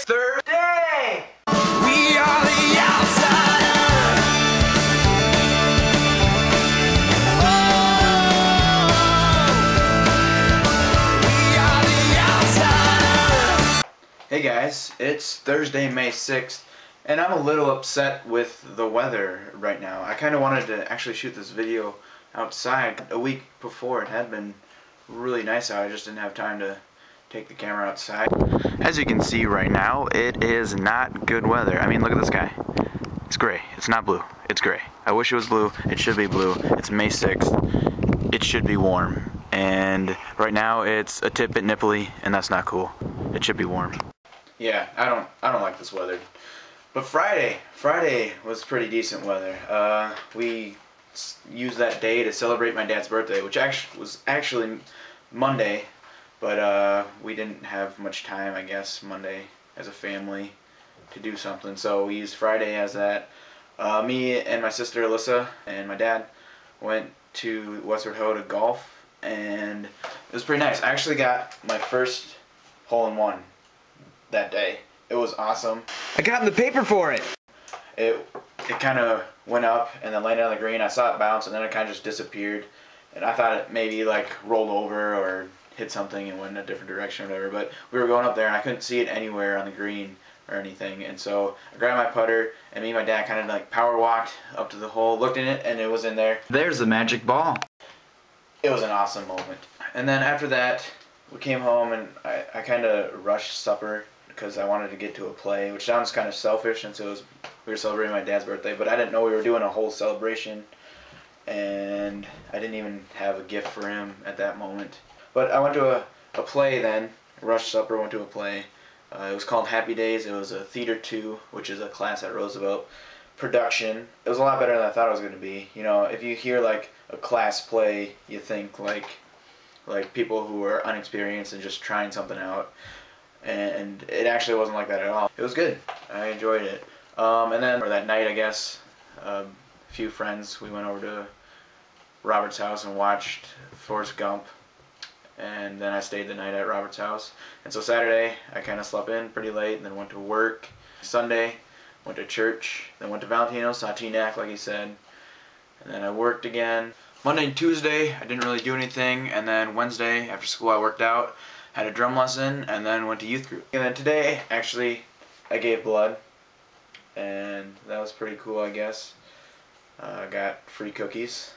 It's Thursday! We are the outsiders. We are the outsiders. Hey guys, it's Thursday, May 6th, and I'm a little upset with the weather right now. I kind of wanted to actually shoot this video outside. A week before it had been really nice out. I just didn't have time to take the camera outside. As you can see right now, it is not good weather. I mean, look at the sky. It's gray. It's not blue. It's gray. I wish it was blue. It should be blue. It's May 6th. It should be warm. And right now it's a tip bit nipply, and that's not cool. It should be warm. Yeah, I don't like this weather. But Friday was pretty decent weather. We used that day to celebrate my dad's birthday, which was actually Monday, but we didn't have much time, I guess, Monday as a family to do something. So we used Friday as that. Me and my sister Alyssa and my dad went to Westward Ho to golf, and it was pretty nice. I actually got my first hole-in-one that day. It was awesome. I got in the paper for it. It kind of went up and then landed on the green. I saw it bounce and then it kind of just disappeared. And I thought it maybe like rolled over or hit something and went in a different direction or whatever. But we were going up there and I couldn't see it anywhere on the green or anything. And so I grabbed my putter and me and my dad kind of like power walked up to the hole, looked in it, and it was in there. There's the magic ball. It was an awesome moment. And then after that, we came home and I kind of rushed supper because I wanted to get to a play, which sounds kind of selfish since we were celebrating my dad's birthday, but I didn't know we were doing a whole celebration, and I didn't even have a gift for him at that moment. But I went to a play then, rushed supper, went to a play. It was called Happy Days. It was a Theater 2, which is a class at Roosevelt production. It was a lot better than I thought it was going to be. You know, if you hear like a class play, you think like people who are unexperienced and just trying something out. And it actually wasn't like that at all. It was good. I enjoyed it. And then, or that night, I guess, a few friends, we went over to Robert's house and watched Forrest Gump. And then I stayed the night at Robert's house. And so Saturday, I kind of slept in pretty late and then went to work. Sunday, went to church. Then went to Valentino's, saw T-Nac, like he said. And then I worked again. Monday and Tuesday, I didn't really do anything. And then Wednesday, after school, I worked out. Had a drum lesson, and then went to youth group. And then today, actually, I gave blood, and that was pretty cool, I guess. I got free cookies.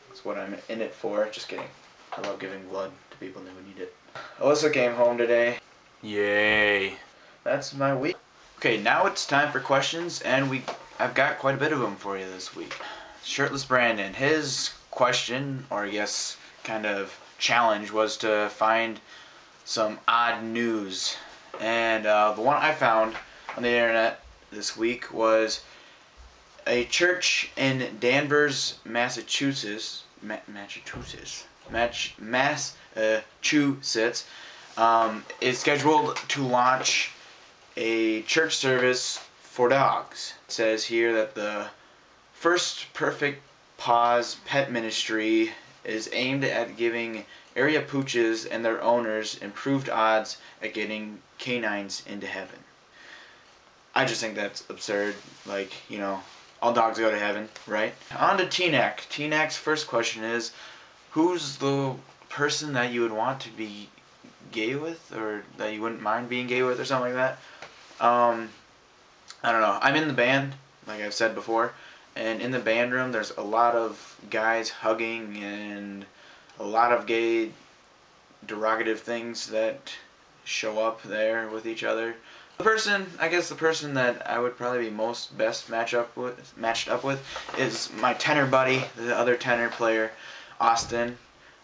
That's what I'm in it for. Just kidding. I love giving blood to people who need it. Alyssa came home today. Yay. That's my week. Okay, now it's time for questions, and I've got quite a bit of them for you this week. Shirtless Brandon, his question, or I guess kind of challenge, was to find some odd news, and the one I found on the internet this week was a church in Danvers, Massachusetts, is scheduled to launch a church service for dogs. It says here that the First Perfect Paws Pet Ministry is aimed at giving area pooches and their owners improved odds at getting canines into heaven. I just think that's absurd. Like, you know, all dogs go to heaven, right? On to T-Nac. T-Nac's first question is, who's the person that you would want to be gay with, or that you wouldn't mind being gay with, or something like that? I don't know. I'm in the band, like I've said before, and in the band room there's a lot of guys hugging and a lot of gay derogative things that show up there with each other. The person that I would probably be best matched up with is my tenor buddy, the other tenor player, Austin.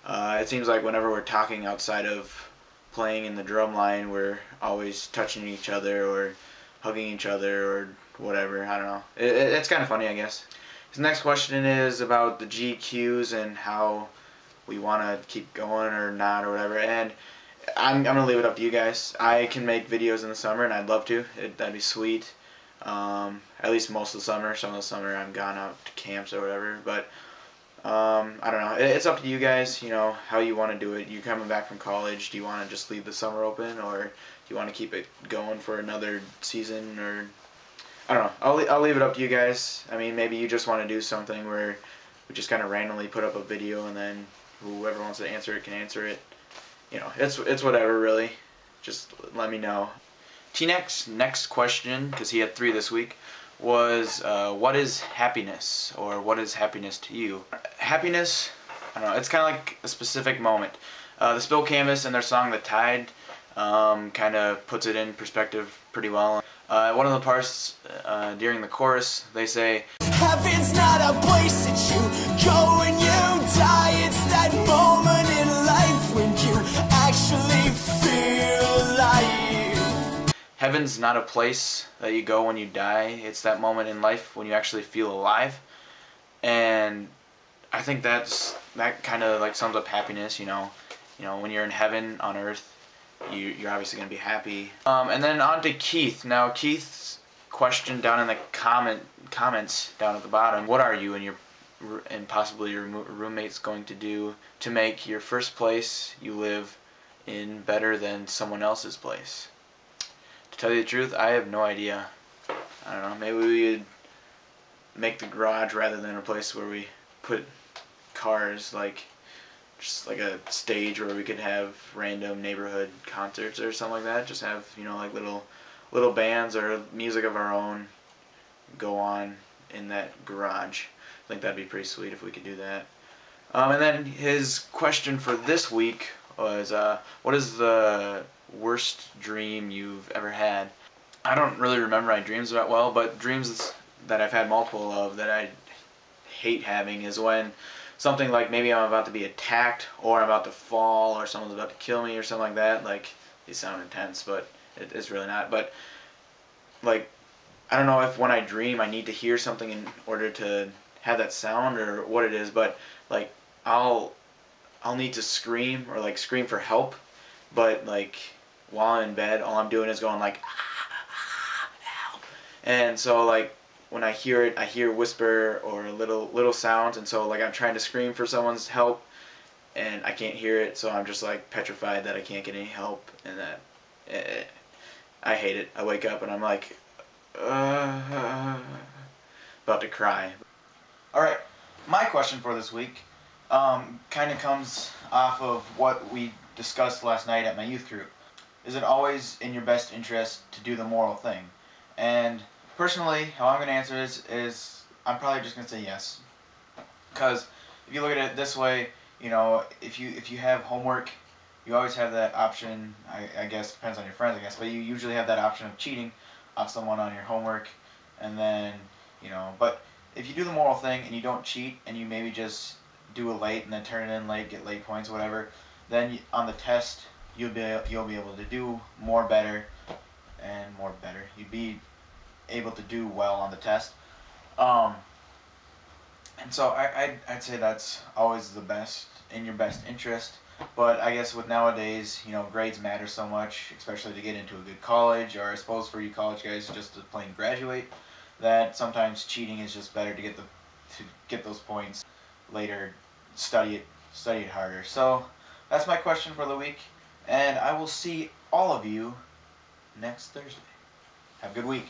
It seems like whenever we're talking outside of playing in the drum line, we're always touching each other or hugging each other or whatever. I don't know. It's kind of funny, I guess. His next question is about the GQs and how we want to keep going or not or whatever, and I'm going to leave it up to you guys. I can make videos in the summer, and I'd love to. That'd be sweet. At least most of the summer. Some of the summer I'm gone out to camps or whatever, but I don't know. It's up to you guys, you know, how you want to do it. You coming back from college, do you want to just leave the summer open, or do you want to keep it going for another season, or I don't know. I'll leave it up to you guys. I mean, maybe you just want to do something where we just kind of randomly put up a video and then whoever wants to answer it can answer it. You know, it's whatever really. Just let me know. T-Nex next question, because he had 3 this week, was what is happiness, or what is happiness to you? Happiness, I don't know, it's kind of like a specific moment. The Spill Canvas and their song The Tide kind of puts it in perspective pretty well. One of the parts during the chorus, they say, Heaven's not a place that you go when you die. It's that moment in life when you actually feel alive. heaven's not a place that you go when you die. It's that moment in life when you actually feel alive. And I think that kind of like sums up happiness, you know. You know, when you're in heaven on earth, you're obviously going to be happy. And then on to Keith. Now, Keith's question down in the comments down at the bottom, what are you and possibly your roommates going to do to make your first place you live in better than someone else's place? To tell you the truth, I have no idea. I don't know, maybe we would make the garage rather than a place where we put cars, like just like a stage where we could have random neighborhood concerts or something like that. Just have, you know, like little bands or music of our own go on in that garage. I think that'd be pretty sweet if we could do that. And then his question for this week was, what is the worst dream you've ever had? I don't really remember my dreams that well, but dreams that I've had multiple of that I hate having is when something like maybe I'm about to be attacked, or I'm about to fall, or someone's about to kill me, or something like that. Like, these sound intense, but it's really not. But like, I don't know if when I dream I need to hear something in order to have that sound or what it is, but like I'll need to scream or like scream for help, but like while I'm in bed all I'm doing is going like help. And so like when I hear it, I hear whisper or little sounds, and so like I'm trying to scream for someone's help and I can't hear it, so I'm just like petrified that I can't get any help, and that I hate it. I wake up and I'm like about to cry. Alright, my question for this week kind of comes off of what we discussed last night at my youth group. Is it always in your best interest to do the moral thing? And personally, how I'm going to answer this is I'm probably just going to say yes. Because if you look at it this way, you know, if you have homework, you always have that option. I guess depends on your friends, I guess, but you usually have that option of cheating off someone on your homework, and then, you know, but if you do the moral thing and you don't cheat and you maybe just do it late and then turn it in late, get late points, whatever, then on the test you'll be able to do better. You'd be able to do well on the test. And so I'd say that's always the best, in your best interest. But I guess with nowadays, you know, grades matter so much, especially to get into a good college, or I suppose for you college guys just to plain graduate, that sometimes cheating is just better to get those points later. Study it harder. So that's my question for the week, and I will see all of you next Thursday. Have a good week.